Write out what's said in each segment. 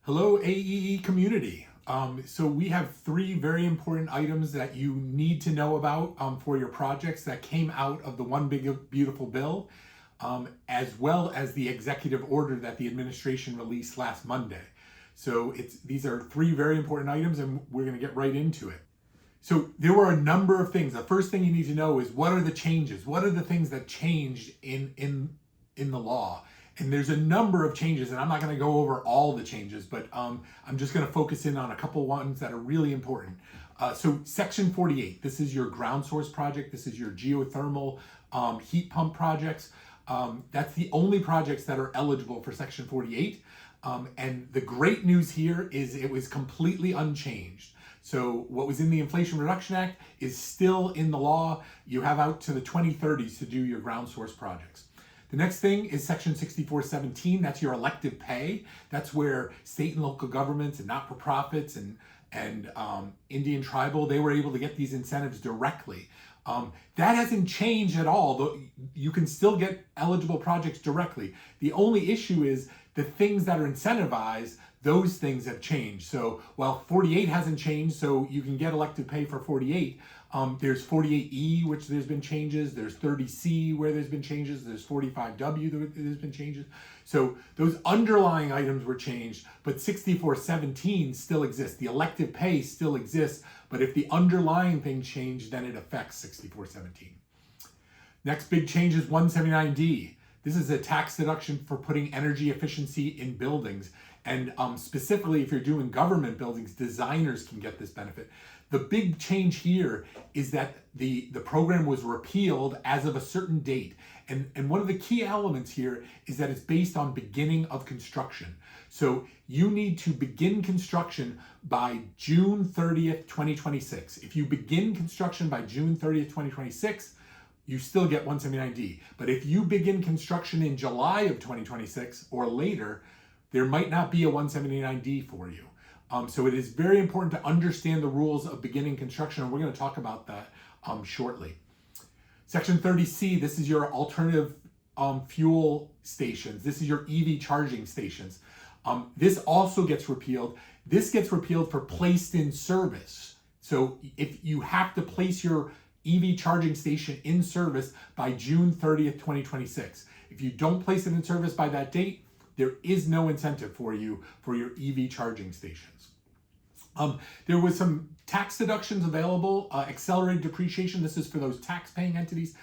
Hello, AEE community. So we have three very important items that you need to know about for your projects that came out of the One Big Beautiful Bill, as well as the executive order that the administration released last Monday. So these are three very important items, and we're going to get right into it. So there were a number of things. The first thing you need to know is what are the changes? What are the things that changed in the law? And there's a number of changes, and I'm not going to go over all the changes, but I'm just going to focus in on a couple ones that are really important. So Section 48, this is your ground source project. This is your geothermal heat pump projects. That's the only projects that are eligible for Section 48. And the great news here is it was completely unchanged. So what was in the Inflation Reduction Act is still in the law. You have out to the 2030s to do your ground source projects. The next thing is Section 6417. That's your elective pay. That's where state and local governments and not-for-profits and Indian tribal, they were able to get these incentives directly. That hasn't changed at all. Though you can still get eligible projects directly. The only issue is the things that are incentivized, those things have changed. So while 48 hasn't changed, so you can get elective pay for 48, there's 48E, which there's been changes. There's 30C where there's been changes. There's 45W where there's been changes. So those underlying items were changed, but 6417 still exists. The elective pay still exists, but if the underlying thing changed, then it affects 6417. Next big change is 179D. This is a tax deduction for putting energy efficiency in buildings. And specifically, if you're doing government buildings, designers can get this benefit. The big change here is that the program was repealed as of a certain date. And one of the key elements here is that it's based on beginning of construction. So you need to begin construction by June 30th, 2026. If you begin construction by June 30th, 2026, you still get 179D. But if you begin construction in July of 2026 or later, there might not be a 179D for you. So it is very important to understand the rules of beginning construction, and we're going to talk about that shortly. Section 30C, this is your alternative fuel stations. This is your EV charging stations. This also gets repealed. This gets repealed for placed in service. So if you have to place your EV charging station in service by June 30th, 2026. If you don't place it in service by that date, there is no incentive for you for your EV charging stations. There was some tax deductions available, accelerated depreciation. This is for those tax-paying entities.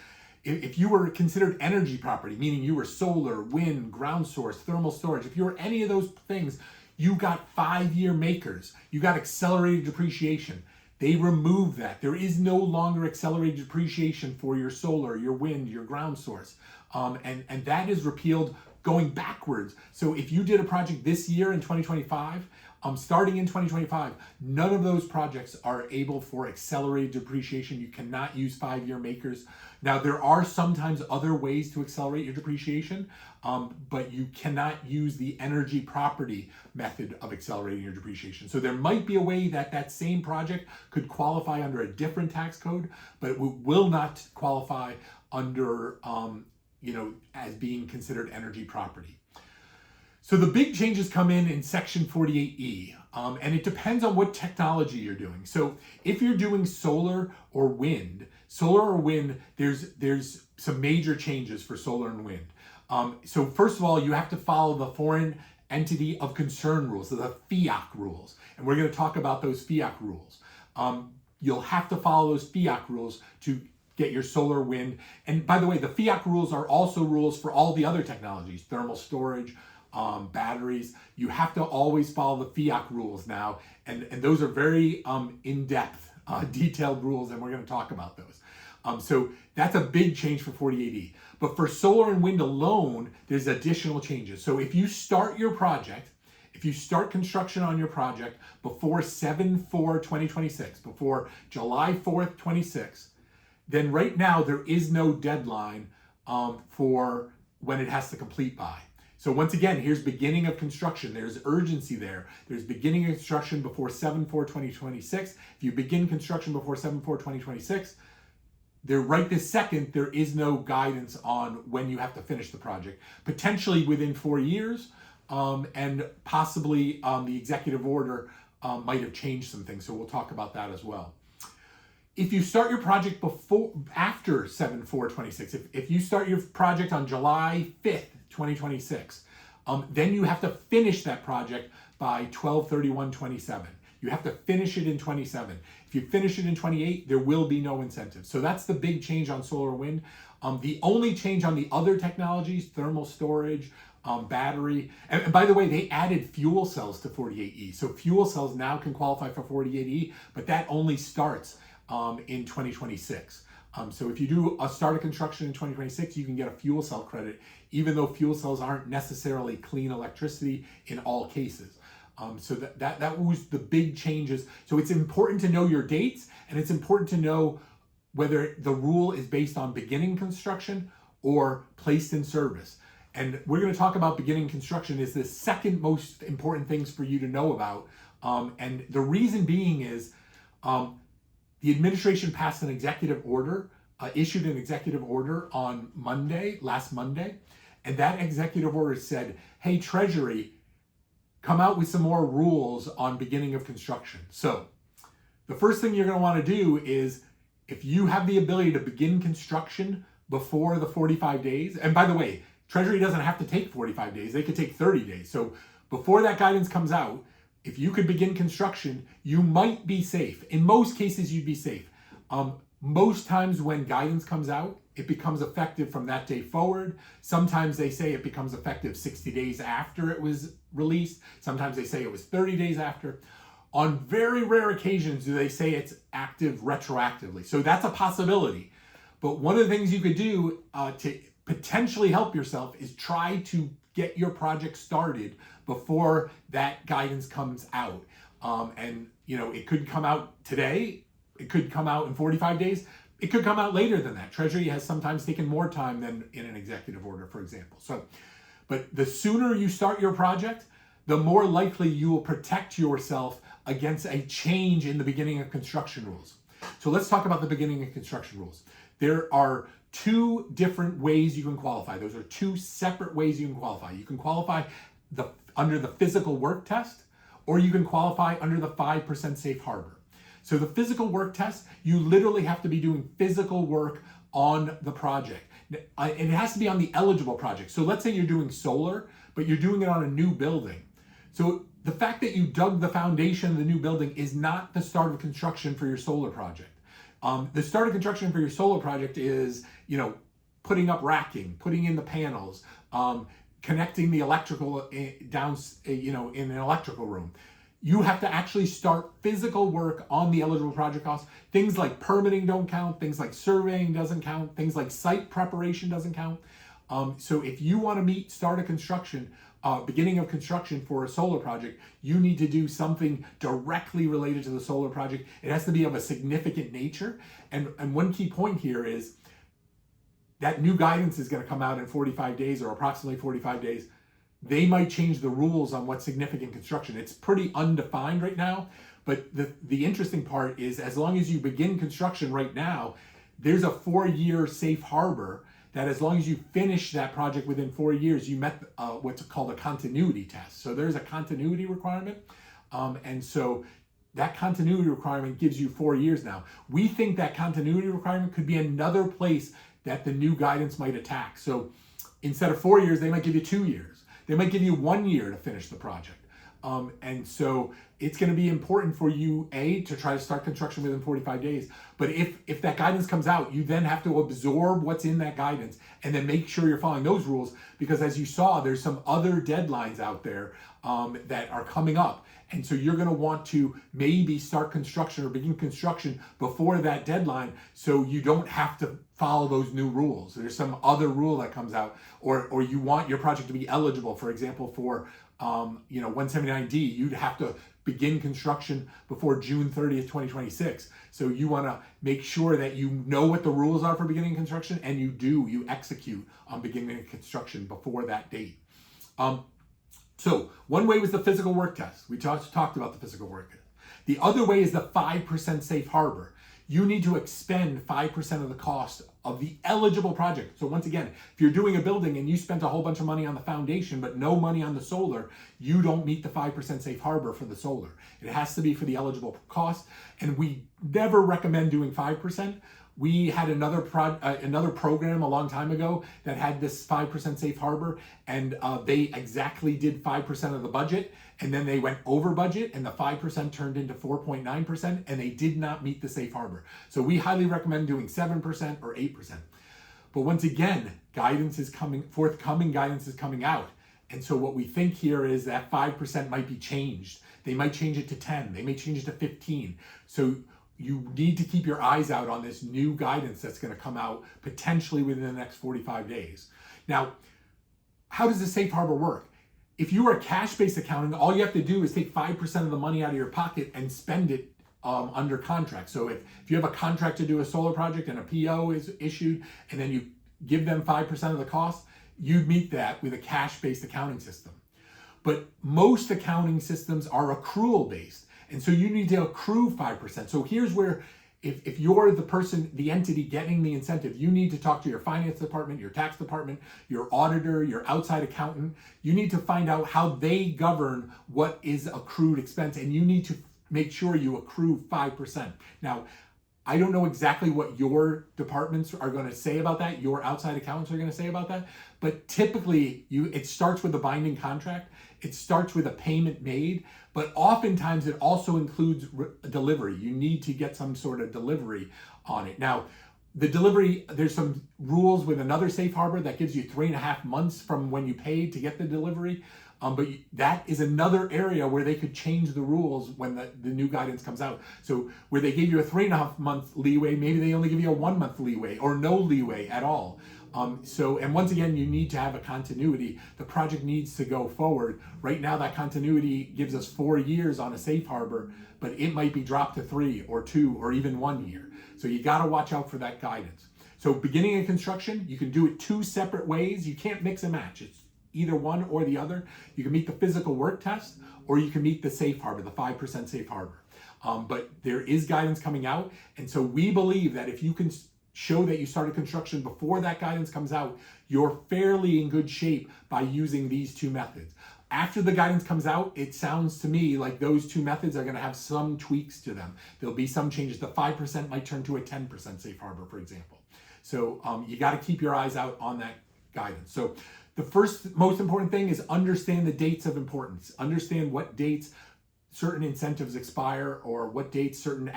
If you were considered energy property, meaning you were solar, wind, ground source, thermal storage, if you were any of those things, you got 5-year makers. You got accelerated depreciation. They removed that. There is no longer accelerated depreciation for your solar, your wind, your ground source. And that is repealed going backwards. So if you did a project this year in 2025, starting in 2025, none of those projects are able for accelerated depreciation. You cannot use 5-year makers. Now, there are sometimes other ways to accelerate your depreciation, but you cannot use the energy property method of accelerating your depreciation. So there might be a way that that same project could qualify under a different tax code, but it will not qualify under, as being considered energy property. So the big changes come in Section 48E, and it depends on what technology you're doing. So if you're doing solar or wind, there's some major changes for solar and wind. So first of all, you have to follow the Foreign Entity of Concern rules, so the FEOC rules. And we're going to talk about those FEOC rules. You'll have to follow those FEOC rules to get your solar, wind. And by the way, the FEOC rules are also rules for all the other technologies, thermal storage, batteries. You have to always follow the FEOC rules now. And those are very in-depth, detailed rules, and we're going to talk about those. So that's a big change for 48E. But for solar and wind alone, there's additional changes. So if you start your project, if you start construction on your project before 7/4/2026, before July 4th, 26, then right now there is no deadline for when it has to complete by. So once again, here's beginning of construction. There's urgency there. There's beginning of construction before 7/4/2026. If you begin construction before 7/4/2026, right this second, there is no guidance on when you have to finish the project. Potentially within 4 years, and possibly the executive order might have changed some things. So we'll talk about that as well. If you start your project after 7/4/26, if you start your project on July 5th, 2026, then you have to finish that project by 12/31/27. You have to finish it in 27. If you finish it in 28, there will be no incentive. So that's the big change on solar and wind. The only change on the other technologies, thermal storage, battery, and by the way, they added fuel cells to 48E. So fuel cells now can qualify for 48E, but that only starts in 2026. So if you do a start of construction in 2026, you can get a fuel cell credit, even though fuel cells aren't necessarily clean electricity in all cases. So that was the big changes. So it's important to know your dates, and it's important to know whether the rule is based on beginning construction or placed in service. And we're going to talk about beginning construction is the second most important things for you to know about. And the reason being is the administration passed an executive order, issued an executive order on last Monday, and that executive order said, hey, Treasury, come out with some more rules on beginning of construction. So the first thing you're going to want to do is, if you have the ability to begin construction before the 45 days, and by the way, Treasury doesn't have to take 45 days, they could take 30 days. So before that guidance comes out, if you could begin construction, you might be safe. In most cases, you'd be safe. Most times when guidance comes out, it becomes effective from that day forward. Sometimes they say it becomes effective 60 days after it was released. Sometimes they say it was 30 days after. On very rare occasions do they say it's active retroactively. So that's a possibility. But one of the things you could do to potentially help yourself is try to get your project started before that guidance comes out. And it could come out today. It could come out in 45 days. It could come out later than that. Treasury has sometimes taken more time than in an executive order, for example. But the sooner you start your project, the more likely you will protect yourself against a change in the beginning of construction rules. So let's talk about the beginning of construction rules. There are two different ways you can qualify. Those are two separate ways you can qualify. You can qualify under the physical work test, or you can qualify under the 5% safe harbor. So the physical work test, you literally have to be doing physical work on the project. And it has to be on the eligible project. So let's say you're doing solar, but you're doing it on a new building. So the fact that you dug the foundation of the new building is not the start of construction for your solar project. The start of construction for your solar project is, putting up racking, putting in the panels, connecting the electrical down, in an electrical room. You have to actually start physical work on the eligible project costs. Things like permitting don't count. Things like surveying doesn't count. Things like site preparation doesn't count. So if you want to meet start of construction, beginning of construction for a solar project, you need to do something directly related to the solar project. It has to be of a significant nature. And one key point here is that new guidance is going to come out in 45 days or approximately 45 days. They might change the rules on what's significant construction. It's pretty undefined right now, but the interesting part is as long as you begin construction right now, there's a 4-year safe harbor that as long as you finish that project within 4 years, you met what's called a continuity test. So there's a continuity requirement. And so that continuity requirement gives you 4 years now. We think that continuity requirement could be another place that the new guidance might attack. So instead of 4 years, they might give you 2 years. They might give you 1 year to finish the project. And so it's going to be important for you, to try to start construction within 45 days. But if that guidance comes out, you then have to absorb what's in that guidance and then make sure you're following those rules. Because as you saw, there's some other deadlines out there that are coming up. And so you're going to want to maybe start construction or begin construction before that deadline so you don't have to follow those new rules. There's some other rule that comes out, or you want your project to be eligible, for example, for 179D, you'd have to begin construction before June 30th, 2026. So you want to make sure that you know what the rules are for beginning construction, and you execute on beginning construction before that date. So one way was the physical work test. We talked about the physical work test. The other way is the 5% safe harbor. you need to expend 5% of the cost of the eligible project. So once again, if you're doing a building and you spent a whole bunch of money on the foundation, but no money on the solar, you don't meet the 5% safe harbor for the solar. It has to be for the eligible cost. And we never recommend doing 5%. We had another program a long time ago that had this 5% safe harbor, and they exactly did 5% of the budget, and then they went over budget, and the 5% turned into 4.9%, and they did not meet the safe harbor. So we highly recommend doing 7% or 8%. But once again, forthcoming guidance is coming out. And so what we think here is that 5% might be changed. They might change it to 10, they may change it to 15. So you need to keep your eyes out on this new guidance that's going to come out potentially within the next 45 days. Now, how does the safe harbor work? If you are cash-based accounting, all you have to do is take 5% of the money out of your pocket and spend it under contract. So if you have a contract to do a solar project and a PO is issued, and then you give them 5% of the cost, you'd meet that with a cash-based accounting system. But most accounting systems are accrual-based. And so you need to accrue 5%. So here's where, if you're the person, the entity getting the incentive, you need to talk to your finance department, your tax department, your auditor, your outside accountant. You need to find out how they govern what is accrued expense, and you need to make sure you accrue 5%. Now, I don't know exactly what your departments are going to say about that, your outside accountants are going to say about that, but typically it starts with a binding contract, it starts with a payment made, but oftentimes it also includes delivery. You need to get some sort of delivery on it. Now, the delivery, there's some rules with another safe harbor that gives you 3.5 months from when you paid to get the delivery. But that is another area where they could change the rules when the new guidance comes out. So where they gave you a 3.5 month leeway, maybe they only give you a 1 month leeway or no leeway at all. And once again, you need to have a continuity. The project needs to go forward. Right now, that continuity gives us 4 years on a safe harbor, but it might be dropped to 3 or 2 or even 1 year. So you got to watch out for that guidance. So beginning of construction, you can do it 2 separate ways. You can't mix and match. It's either one or the other. You can meet the physical work test, or you can meet the safe harbor, the 5% safe harbor. But there is guidance coming out. And so we believe that if you can show that you started construction before that guidance comes out, you're fairly in good shape by using these 2 methods. After the guidance comes out, it sounds to me like those 2 methods are going to have some tweaks to them. There'll be some changes. The 5% might turn to a 10% safe harbor, for example. So you got to keep your eyes out on that guidance. So the first most important thing is understand the dates of importance. Understand what dates certain incentives expire or what dates certain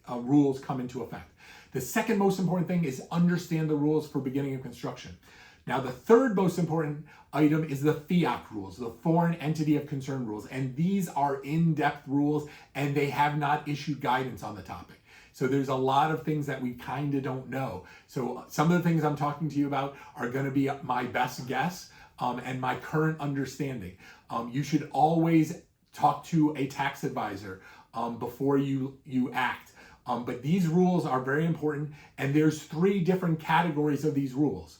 rules come into effect. The second most important thing is understand the rules for beginning of construction. Now, the third most important item is the FEOC rules, the Foreign Entity of Concern rules. And these are in-depth rules, and they have not issued guidance on the topic. So there's a lot of things that we kind of don't know. So some of the things I'm talking to you about are going to be my best guess and my current understanding. You should always talk to a tax advisor before you act. But these rules are very important, and there's 3 different categories of these rules.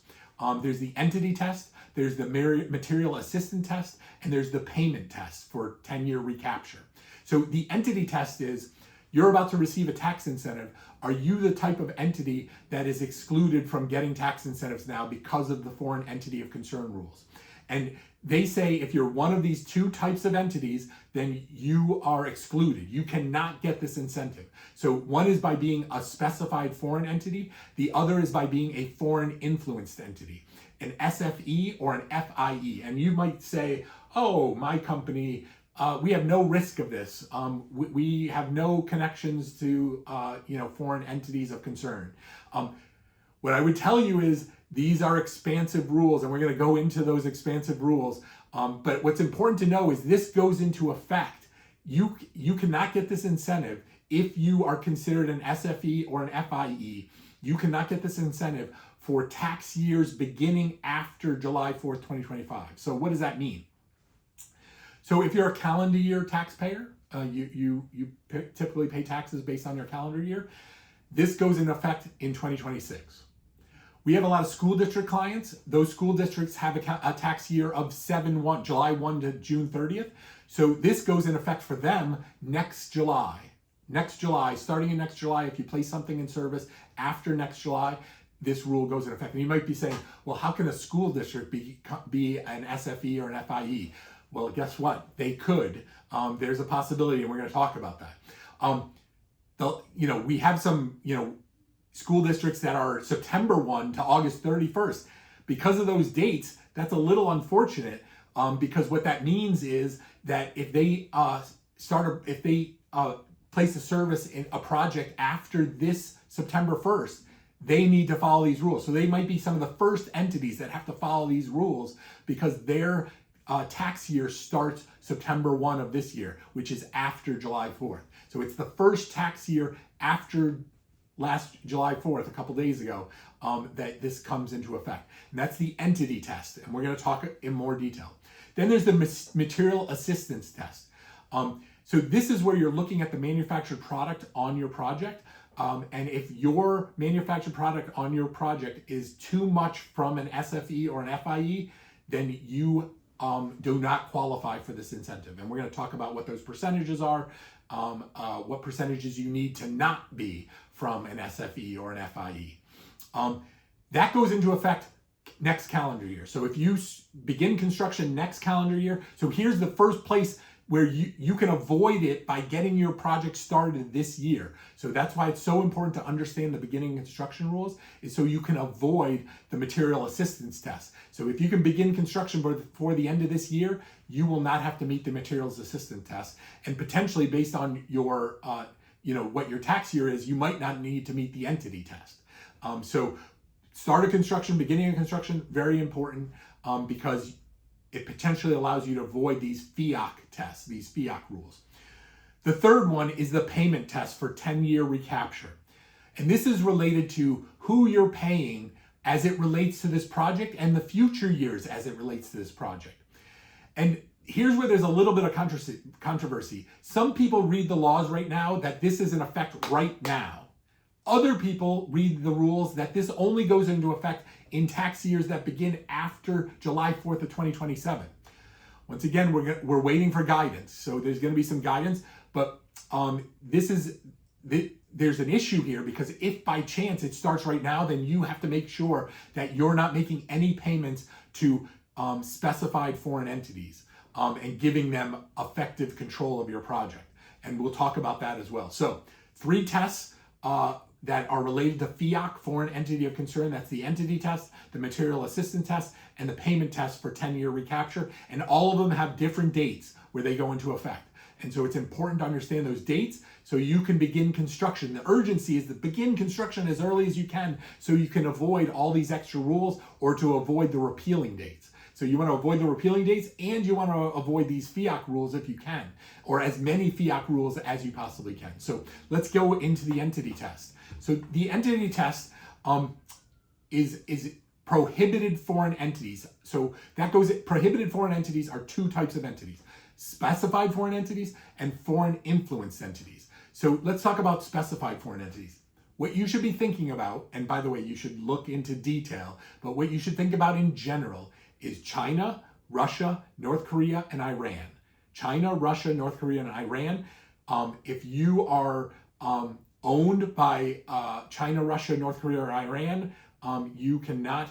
There's the entity test, there's the material assistance test, and there's the payment test for 10-year recapture. So the entity test is, you're about to receive a tax incentive. Are you the type of entity that is excluded from getting tax incentives now because of the Foreign Entity of Concern rules? And they say if you're one of these 2 types of entities, then you are excluded. You cannot get this incentive. So one is by being a specified foreign entity. The other is by being a foreign influenced entity, an SFE or an FIE. And you might say, oh, my company, we have no risk of this. We have no connections to foreign entities of concern. What I would tell you is these are expansive rules, and we're going to go into those expansive rules. But what's important to know is this goes into effect. You cannot get this incentive if you are considered an SFE or an FIE. You cannot get this incentive for tax years beginning after July 4th, 2025. So what does that mean? So if you're a calendar year taxpayer, you typically pay taxes based on your calendar year. This goes into effect in 2026. We have a lot of school district clients. Those school districts have a tax year of July 1 to June 30th. So this goes in effect for them next July. next July, starting in next July, if you place something in service after next July, this rule goes into effect. And you might be saying, well, how can a school district be an SFE or an FIE? Well, guess what? They could. There's a possibility, and we're going to talk about that. We have some, school districts that are September 1 to August 31st. Because of those dates, that's a little unfortunate, because what that means is that if they place a service in a project after this September 1st, they need to follow these rules. So they might be some of the first entities that have to follow these rules because their tax year starts September 1 of this year, which is after July 4th. So it's the first tax year after last July 4th, a couple days ago, that this comes into effect. And that's the entity test, and we're going to talk in more detail. Then there's the material assistance test. So this is where you're looking at the manufactured product on your project. And if your manufactured product on your project is too much from an SFE or an FIE, then you do not qualify for this incentive. And we're going to talk about what those percentages are, what percentages you need to not be from an SFE or an FIE. That goes into effect next calendar year. So if you begin construction next calendar year, so here's the first place where you can avoid it by getting your project started this year. So that's why it's so important to understand the beginning construction rules, is so you can avoid the material assistance test. So if you can begin construction before the end of this year, you will not have to meet the materials assistance test. And potentially based on your, what your tax year is, you might not need to meet the entity test. So start of construction, beginning of construction, very important, because it potentially allows you to avoid these FEOC tests, these FEOC rules. The third one is the payment test for 10-year recapture. And this is related to who you're paying as it relates to this project and the future years as it relates to this project. And here's where there's a little bit of controversy. Some people read the laws right now that this is in effect right now. Other people read the rules that this only goes into effect in tax years that begin after July 4th of 2027. Once again, we're waiting for guidance. So there's going to be some guidance, but there's an issue here, because if by chance it starts right now, then you have to make sure that you're not making any payments to specified foreign entities and giving them effective control of your project. And we'll talk about that as well. So 3 tests that are related to FEOC, foreign entity of concern. That's the entity test, the material assistance test, and the payment test for 10-year recapture. And all of them have different dates where they go into effect. And so it's important to understand those dates so you can begin construction. The urgency is to begin construction as early as you can so you can avoid all these extra rules, or to avoid the repealing dates. So you want to avoid the repealing dates, and you want to avoid these FEOC rules if you can, or as many FEOC rules as you possibly can. So let's go into the entity test. So the entity test is prohibited foreign entities. So prohibited foreign entities are 2 types of entities: specified foreign entities and foreign influenced entities. So let's talk about specified foreign entities. What you should be thinking about, and by the way, you should look into detail, but what you should think about in general is China, Russia, North Korea, and Iran. China, Russia, North Korea, and Iran. If you are owned by China, Russia, North Korea, or Iran, you cannot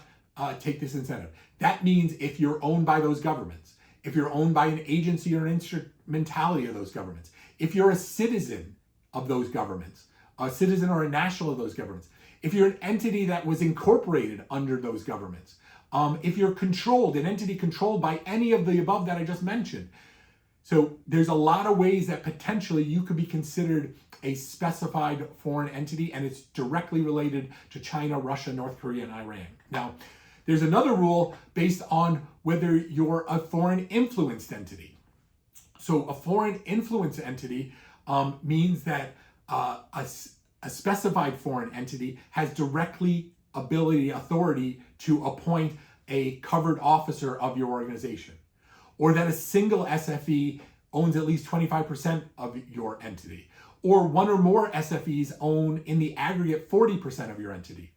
take this incentive. That means if you're owned by those governments, if you're owned by an agency or an instrumentality of those governments, if you're a citizen of those governments, a citizen or a national of those governments, if you're an entity that was incorporated under those governments, if you're an entity controlled by any of the above that I just mentioned. So there's a lot of ways that potentially you could be considered a specified foreign entity, and it's directly related to China, Russia, North Korea, and Iran. Now, there's another rule based on whether you're a foreign influenced entity. So a foreign influenced entity means that a specified foreign entity has authority to appoint a covered officer of your organization, or that a single SFE owns at least 25% of your entity, or one or more SFEs own in the aggregate 40% of your entity.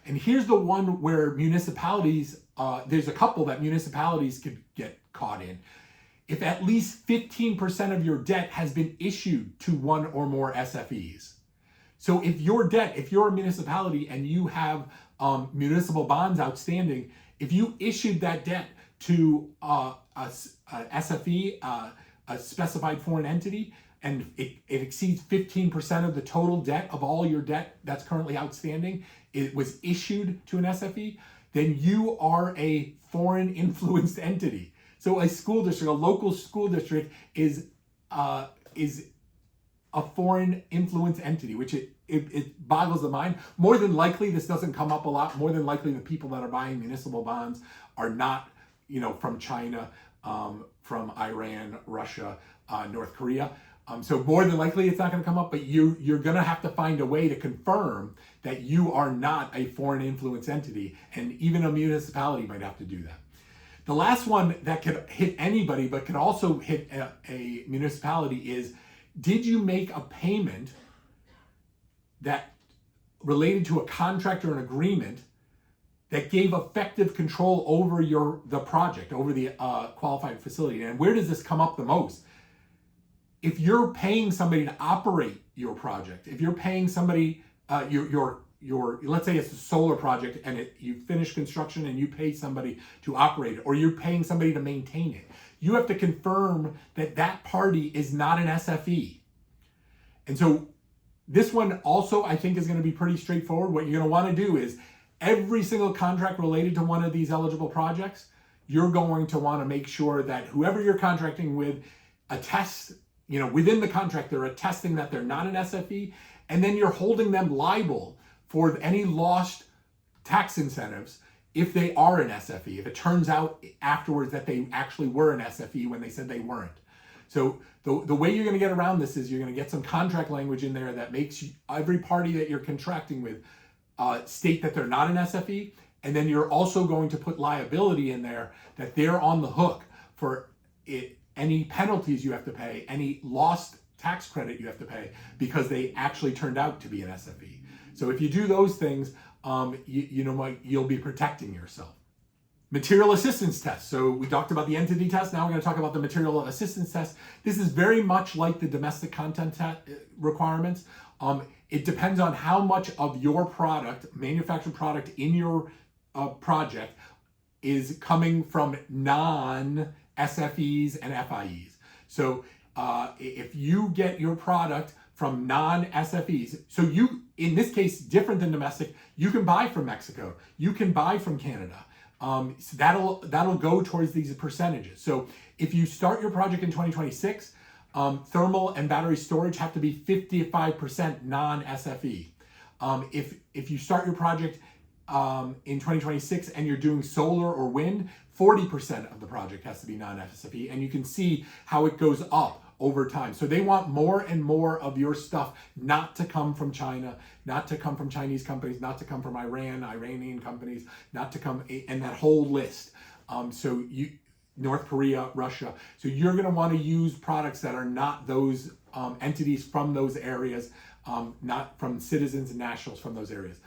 And here's the one where municipalities, there's a couple that municipalities could get caught in. if at least 15% of your debt has been issued to one or more SFEs. So if you're a municipality and you have municipal bonds outstanding, if you issued that debt to a SFE, a specified foreign entity, and it exceeds 15% of the total debt of all your debt that's currently outstanding, it was issued to an SFE, then you are a foreign influenced entity. So a school district, a local school district is a foreign influence entity, which it boggles the mind. More than likely, this doesn't come up a lot. More than likely, the people that are buying municipal bonds are not, from China, from Iran, Russia, North Korea. So more than likely, it's not going to come up. But you're going to have to find a way to confirm that you are not a foreign influence entity, and even a municipality might have to do that. The last one that could hit anybody, but could also hit a municipality is, did you make a payment that related to a contract or an agreement that gave effective control over the project, over the qualified facility? And where does this come up the most? If you're paying somebody to operate your project, if you're paying somebody, let's say it's a solar project and you finish construction and you pay somebody to operate it, or you're paying somebody to maintain it, you have to confirm that that party is not an SFE. And so this one also, I think, is going to be pretty straightforward. What you're going to want to do is every single contract related to one of these eligible projects, you're going to want to make sure that whoever you're contracting with attests, within the contract, they're attesting that they're not an SFE, and then you're holding them liable for any lost tax incentives if they are an SFE, if it turns out afterwards that they actually were an SFE when they said they weren't. So the way you're going to get around this is you're going to get some contract language in there that makes every party that you're contracting with state that they're not an SFE, and then you're also going to put liability in there that they're on the hook for any penalties you have to pay, any lost tax credit you have to pay because they actually turned out to be an SFE. So if you do those things, you'll be protecting yourself. Material assistance test. So we talked about the entity test. Now we're going to talk about the material assistance test. This is very much like the domestic content requirements. It depends on how much of your product, manufactured product in your project, is coming from non-SFEs and FIEs. So if you get your product from non-SFEs, so you, in this case, different than domestic, you can buy from Mexico, you can buy from Canada. So that'll go towards these percentages. So if you start your project in 2026, thermal and battery storage have to be 55% non-SFE. If you start your project in 2026 and you're doing solar or wind, 40% of the project has to be non-SFE, and you can see how it goes up over time. So they want more and more of your stuff not to come from China, not to come from Chinese companies, not to come from Iranian companies, not to come, and that whole list. North Korea, Russia. So you're going to want to use products that are not those entities from those areas, not from citizens and nationals from those areas.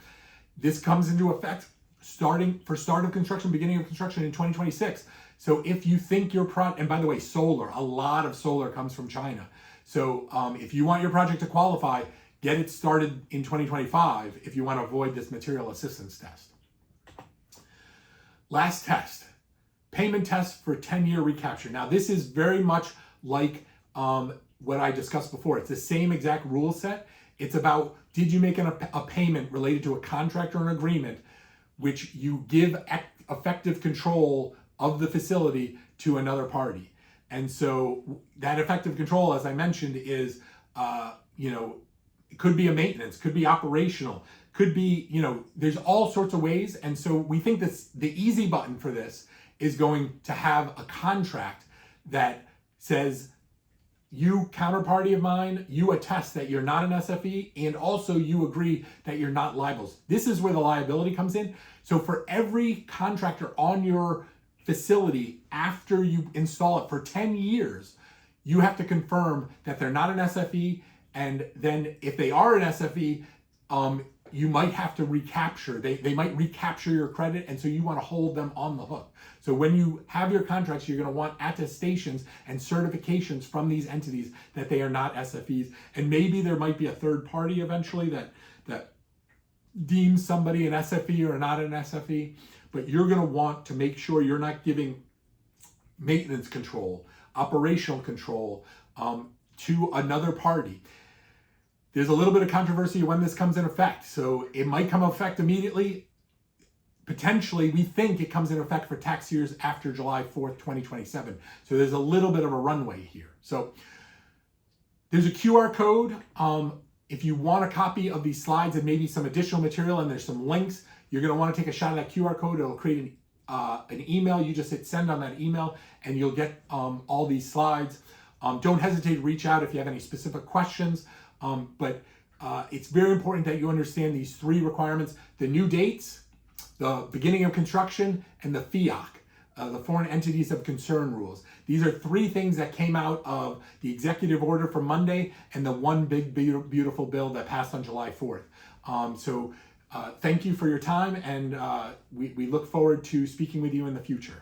This comes into effect start of construction, beginning of construction in 2026. So if you think your product, and by the way, solar, a lot of solar comes from China. So if you want your project to qualify, get it started in 2025 if you want to avoid this material assistance test. Last test, payment test for 10-year recapture. Now this is very much like what I discussed before. It's the same exact rule set. It's about, did you make a payment related to a contract or an agreement which you give effective control of the facility to another party? And so that effective control, as I mentioned, is, it could be a maintenance, could be operational, could be, there's all sorts of ways. And so we think the easy button for this is going to have a contract that says, you, counterparty of mine, you attest that you're not an SFE, and also you agree that you're not liable. This is where the liability comes in. So for every contractor on your facility, after you install it for 10 years, you have to confirm that they're not an SFE. And then if they are an SFE, you might have to recapture. They might recapture your credit, and so you want to hold them on the hook. So when you have your contracts, you're going to want attestations and certifications from these entities that they are not SFEs. And maybe there might be a third party eventually that deems somebody an SFE or not an SFE, but you're going to want to make sure you're not giving maintenance control, operational control to another party. There's a little bit of controversy when this comes in effect. So it might come in effect immediately. Potentially, we think it comes in effect for tax years after July 4th, 2027. So there's a little bit of a runway here. So there's a QR code. If you want a copy of these slides and maybe some additional material, and there's some links, you're going to want to take a shot of that QR code. It'll create an email. You just hit send on that email, and you'll get all these slides. Don't hesitate to reach out if you have any specific questions. But it's very important that you understand these three requirements: the new dates, the beginning of construction, and the FEOC, the Foreign Entities of Concern rules. These are three things that came out of the executive order from Monday and the one big beautiful bill that passed on July 4th. Thank you for your time, and we look forward to speaking with you in the future.